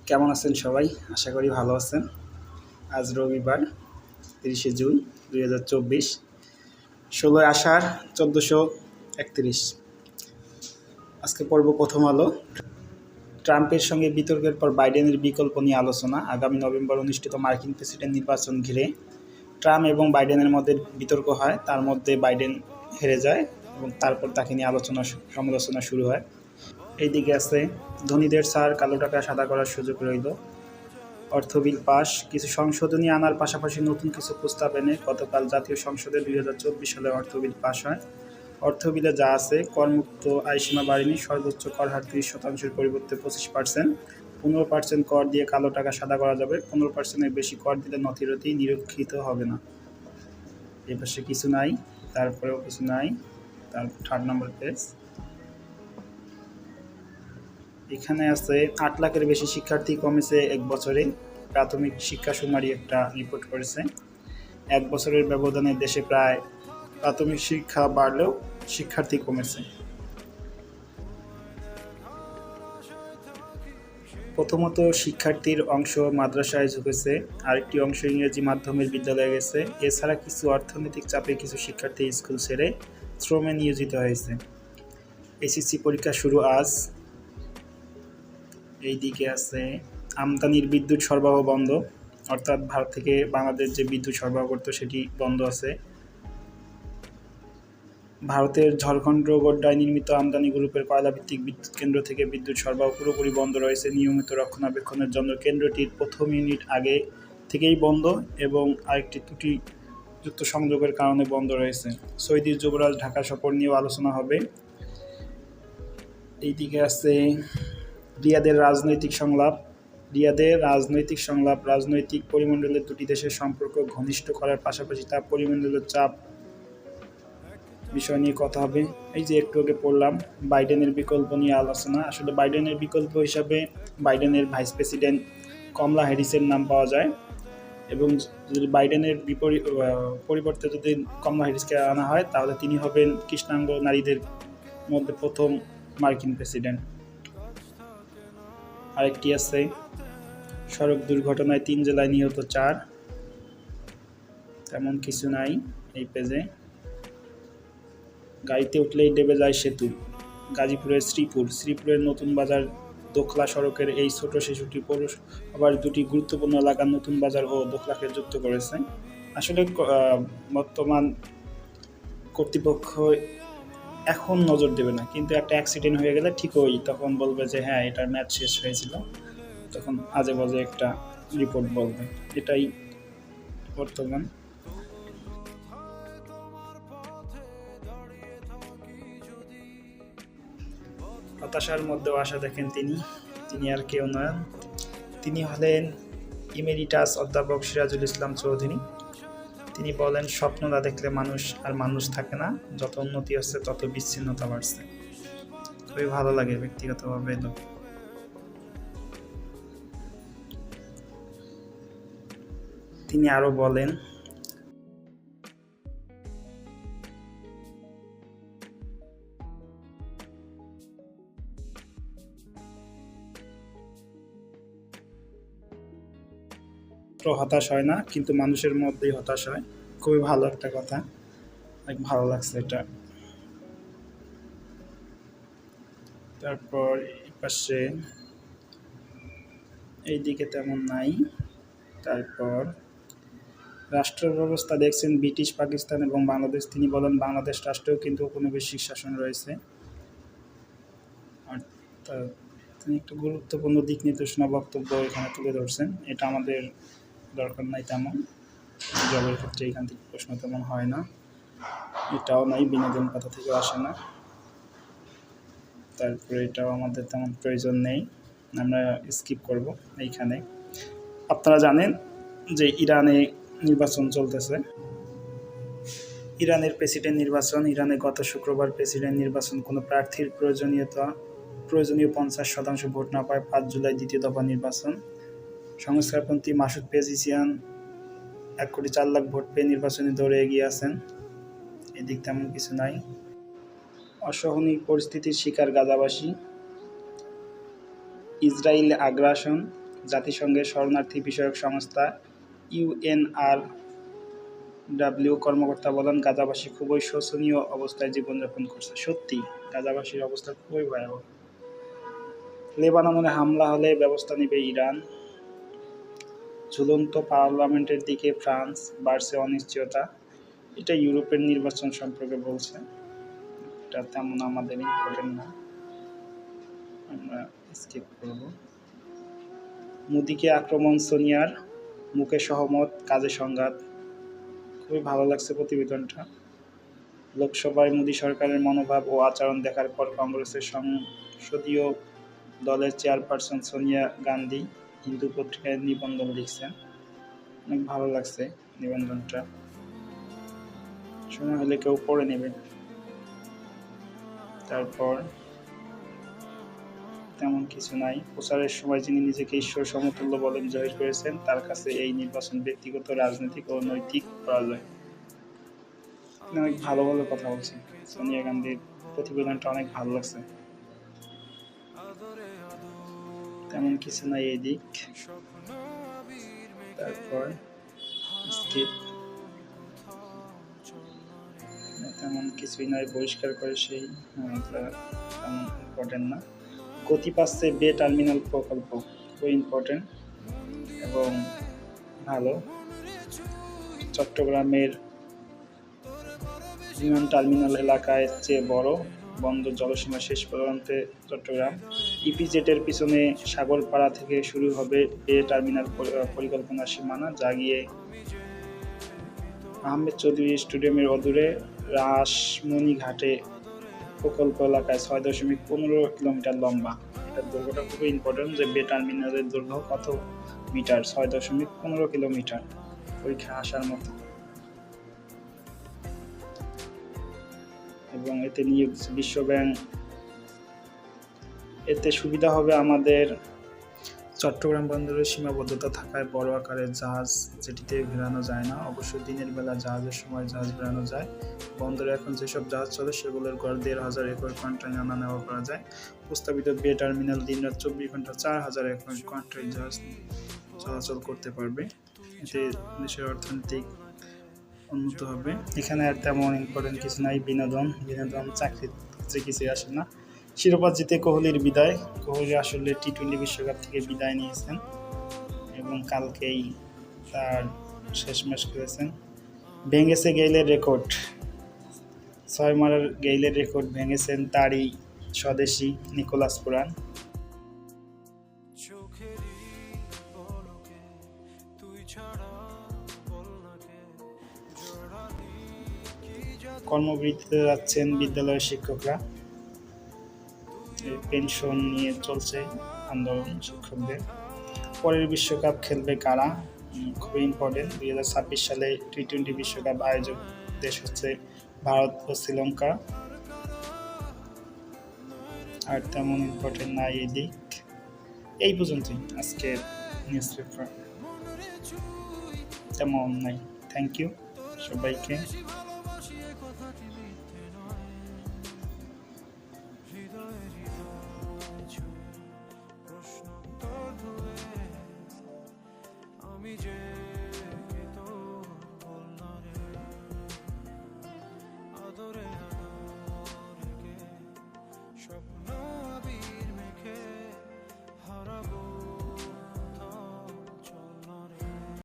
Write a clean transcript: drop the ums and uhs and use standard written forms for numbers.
কেমন আছেন সবাই? আশা করি ভালো আছেন। আজ রবিবার ৩০শে জুন ২০২৪, ১৬ই আষাঢ় ১৪৩১। আজকে পর্ব প্রথম আলো। ট্রাম্পের সঙ্গে বিতর্কের পর বাইডেনের বিকল্প নিয়ে আলোচনা। আগামী নভেম্বর অনুষ্ঠিত মার্কিন প্রেসিডেন্ট নির্বাচন ঘিরে ট্রাম্প এবং বাইডেনের মধ্যে বিতর্ক হয়। তার মধ্যে বাইডেন হেরে যায় এবং তারপর তাকে নিয়ে সমালোচনা শুরু হয়। এইদিকে আছে ধনীদের ছাড়, কালো টাকা সাদা করার সুযোগ রইল। অর্থ বিল পাস, কিছু সংশোধনী আনার পাশাপাশি নতুন কিছু প্রস্তাব এনে গতকাল জাতীয় সংসদে ২০২৪ সালে অর্থ বিল পাস হয়। অর্থ বিলে যা আছে, করমুক্ত আয়সীমা বাড়েনি, সর্বোচ্চ কর হার ৩০% পরিবর্তে ২৫%, ১৫% কর দিয়ে কালো টাকা সাদা করা যাবে, ১৫%-এর বেশি কর দিলে নথিরতি নিরীক্ষিত হবে না। এ পাশে কিছু নাই, তারপরেও কিছু নাই। তার 3 নম্বর পেজ। এখানে আছে ৮ লাখের বেশি শিক্ষার্থী কমেছে এক বছরে। প্রাথমিক শিক্ষা শুমারি একটা রিপোর্ট করেছে। এক বছরের ব্যবধানে দেশে প্রায় প্রাথমিক শিক্ষা বাড়লেও শিক্ষার্থী কমেছে। প্রথমত শিক্ষার্থীর অংশ মাদ্রাসায় ঝুঁকেছে, আরেকটি অংশ ইংরেজি মাধ্যমের বিদ্যালয়ে গেছে। এছাড়া কিছু অর্থনৈতিক চাপে কিছু শিক্ষার্থী স্কুল ছেড়ে শ্রমে নিয়োজিত হয়েছে। এসএসসি পরীক্ষা শুরু আজ। এই দিকে আছে আমদানির বিদ্যুৎ সরবরাহ বন্ধ, অর্থাৎ ভারত থেকে বাংলাদেশ যে বিদ্যুৎ সরবরাহ করতো সেটি বন্ধ আছে। ভারতের ঝাড়খণ্ড গোড্ডায় নির্মিত আমদানি গ্রুপের কয়লাভিত্তিক বিদ্যুৎ কেন্দ্র থেকে বিদ্যুৎ সরবরাহ পুরোপুরি বন্ধ রয়েছে। নিয়মিত রক্ষণাবেক্ষণের জন্য কেন্দ্রটির প্রথম ইউনিট আগে থেকেই বন্ধ এবং আরেকটি ত্রুটিযুক্ত সংযোগের কারণে বন্ধ রয়েছে। সৌদি যুবরাজ ঢাকা সফর নিয়েও আলোচনা হবে। এইদিকে আছে রিয়াদের রাজনৈতিক সংলাপ। রাজনৈতিক পরিমণ্ডলের দুটি দেশের সম্পর্ক ঘনিষ্ঠ করার পাশাপাশি তা পরিমণ্ডলের চাপ বিষয় নিয়ে কথা হবে। এই যে একটু আগে পড়লাম বাইডেনের বিকল্প নিয়ে আলোচনা। আসলে বাইডেনের বিকল্প হিসাবে বাইডেনের ভাইস প্রেসিডেন্ট কমলা হ্যারিসের নাম পাওয়া যায় এবং যদি বাইডেনের পরিবর্তে যদি কমলা হ্যারিসকে আনা হয় তাহলে তিনি হবেন কৃষ্ণাঙ্গ নারীদের মধ্যে প্রথম মার্কিন প্রেসিডেন্ট। আরেকটি আছে সড়ক দুর্ঘটনায় ৩ জেলায় নিহত ৪। তেমন কিছু নাই এই পেজে। গাড়িতে উঠলেই ডেবে যায় সেতু। গাজীপুরের শ্রীপুরের নতুন বাজার দোখলা সড়কের এই ছোট শিশুটি পৌরসভার দুটি গুরুত্বপূর্ণ এলাকার নতুন বাজার ও দোখলাকে যুক্ত করেছে। আসলে বর্তমান কর্তৃপক্ষ এখন নজর দেবে না, কিন্তু একটা অ্যাক্সিডেন্ট হয়ে গেলে ঠিকই তখন বলবে যে হ্যাঁ এটার ম্যাচ শেষ হয়েছিল, তখন আজে বাজে একটা রিপোর্ট বলবে। এটাই বর্তমান। হতাশার মধ্যেও আশা দেখেন তিনি আর কেউ নন, তিনি হলেন ইমেরিটাস অধ্যাপক সিরাজুল ইসলাম চৌধুরী। তিনি বলেন, স্বপ্ন না দেখলে মানুষ থাকে না, যত উন্নতি হচ্ছে তত বিচ্ছিন্নতা বাড়ছে। খুবই ভালো লাগে ব্যক্তিগতভাবে। তিনি আরো বলেন, হতাশ হয় না, কিন্তু মানুষের মধ্যেই হতাশ হয়। খুবই ভালো একটা কথা, অনেক ভালো লাগছে এটা। তারপর পাশে এইদিকে তেমন নাই। তারপর রাষ্ট্র ব্যবস্থা দেখছেন ব্রিটিশ, পাকিস্তান এবং বাংলাদেশ। তিনি বলেন, বাংলাদেশ রাষ্ট্রেও কিন্তু ঔপনিবেশিক শাসন রয়েছে। অর্থাৎ তিনি একটা গুরুত্বপূর্ণ দিক নির্দেশনা বক্তব্য এখানে তুলে ধরছেন। এটা আমাদের দরকার নাই তেমন, জবের ক্ষেত্রে এখান থেকে প্রশ্ন তেমন হয় না। এটাও নাই, বিনোদন পাতা থেকে আসে না। তারপরে এটাও আমাদের তেমন প্রয়োজন নেই, আমরা স্কিপ করব এইখানে। আপনারা জানেন যে ইরানে নির্বাচন চলতেছে, ইরানের প্রেসিডেন্ট নির্বাচন। ইরানে গত শুক্রবার প্রেসিডেন্ট নির্বাচন কোনো প্রার্থীর প্রয়োজনীয় 50% ভোট না পায় 5 জুলাই দ্বিতীয় দফা নির্বাচন। সংস্কারপন্থী মাসুদ পেজিশিয়ান 1,04,00,000 ভোট পেয়ে নির্বাচনী দৌড়ে এগিয়ে আছেন। এদিক তেমন কিছু নাই। অসহনীয় পরিস্থিতির শিকার গাজাবাসী। ইসরায়েল আগ্রাসন, জাতিসংঘের শরণার্থী বিষয়ক সংস্থা UNRW কর্মকর্তা বলেন, গাজাবাসী খুবই শোচনীয় অবস্থায় জীবনযাপন করছে। সত্যি গাজাবাসীর অবস্থা খুবই ভয়াবহ। লেবাননে হামলা হলে ব্যবস্থা নেবে ইরান। ঝুলন্ত পার্লামেন্টের দিকে ফ্রান্স, বাড়ছে অনিশ্চয়তা। এটা ইউরোপের নির্বাচন সম্পর্কে বলছে। এটা তেমন আমাদের ইম্পর্টেন্ট না, আমরা স্কিপ করব। মোদিকে আক্রমণ সোনিয়ার, মুখে সহমত, কাজে সংঘাত। খুবই ভালো লাগছে প্রতিবেদনটা। লোকসভায় মোদি সরকারের মনোভাব ও আচরণ দেখার পর কংগ্রেসের সংসদীয় দলের চেয়ারপারসন সোনিয়া গান্ধী হিন্দু পত্রিকায় নিবন্ধন লিখছেন। অনেক ভালো লাগছে নিবন্ধনটা, সময় হলে কেউ পড়ে নেবে। তারপর তেমন কিছু নাই। প্রচারের সময় যিনি নিজেকে ঈশ্বর সমতুল্য বলে জহির করেছেন, তার কাছে এই নির্বাচন ব্যক্তিগত, রাজনৈতিক ও নৈতিক পরাজয়। অনেক ভালো ভালো কথা বলছেন। সোনিয়া গান্ধীর প্রতিবেদনটা অনেক ভালো লাগছে। তেমন কিছু নাই এই দিক। তারপর স্কিপ, তেমন কিছুই নাই। বহিষ্কার করে সেই তেমন ইম্পর্টেন্ট না। গতি পাচ্ছে বে টার্মিনাল প্রকল্প, খুবই ইম্পর্টেন্ট এবং ভালো। চট্টগ্রামের বিমান টার্মিনাল এলাকায় চেয়ে বড় বন্দর জলসীমা শেষ প্রান্তে চট্টগ্রাম। ইপিজেটের পিছনে সাগরপাড়া থেকে শুরু হবে বে টার্মিনাল পরিকল্পনার সীমানা, যা গিয়ে আহমেদ চৌধুরী স্টেডিয়ামের অদূরে রাসমণিঘাটে প্রকল্প এলাকায় 6.15 কিলোমিটার লম্বা। এটার দৈর্ঘ্যটা খুবই ইম্পর্টেন্ট, যে বে টার্মিনালের দৈর্ঘ্য কত মিটার? 6.15 কিলোমিটার। পরীক্ষা আসার মতো। এবং এতে নিয়োগ বিশ্বব্যাংক। এতে সুবিধা হবে আমাদের। চট্টগ্রাম বন্দরের সীমাবদ্ধতা থাকায় বড় আকারের জাহাজ যেটিতে ভেড়ানো যায় না। অবশ্য দিনের বেলা জাহাজের সময় জাহাজ ভেড়ানো যায়। বন্দরে এখন যেসব জাহাজ চলে সেগুলোর গড় 1,500 একর কন্টেইনার আনা নেওয়া করা যায়। প্রস্তাবিত বে টার্মিনাল দিনরাত 24 ঘন্টা 4,000 একর কন্টেইনার জাহাজ চলাচল করতে পারবে। এতে দেশের অর্থনৈতিক উন্নত হবে। এখানে আর তেমন ইম্পর্টেন্ট কিছু নাই। বিনোদন চাকরি কিছুই আসে না। শিরোপা জিতে কোহলির বিদায়। কোহলি আসলে টি-20 বিশ্বকাপ থেকে বিদায় নিয়েছেন এবং কালকেই তার শেষ ম্যাচ খেলেছেন। ভেঙেছে গেইলের রেকর্ড। 6 মারার গেইলের রেকর্ড ভেঙেছেন তারই স্বদেশি নিকোলাস পুরান। কর্মবিরতিতে যাচ্ছেন বিদ্যালয়ের শিক্ষকরা। পেনশন নিয়ে চলছে আন্দোলন শিক্ষকদের। পরের বিশ্বকাপ খেলবে কারা? খুবই ইম্পর্টেন্ট। 2026 সালে টি-20 বিশ্বকাপ আয়োজক দেশ হচ্ছে ভারত ও শ্রীলঙ্কা। আর তেমন ইম্পর্টেন্ট নাই এই দিক। এই পর্যন্তই আজকের নিউজ পেপার, তেমন নাই। থ্যাংক ইউ সবাইকে। আমি যে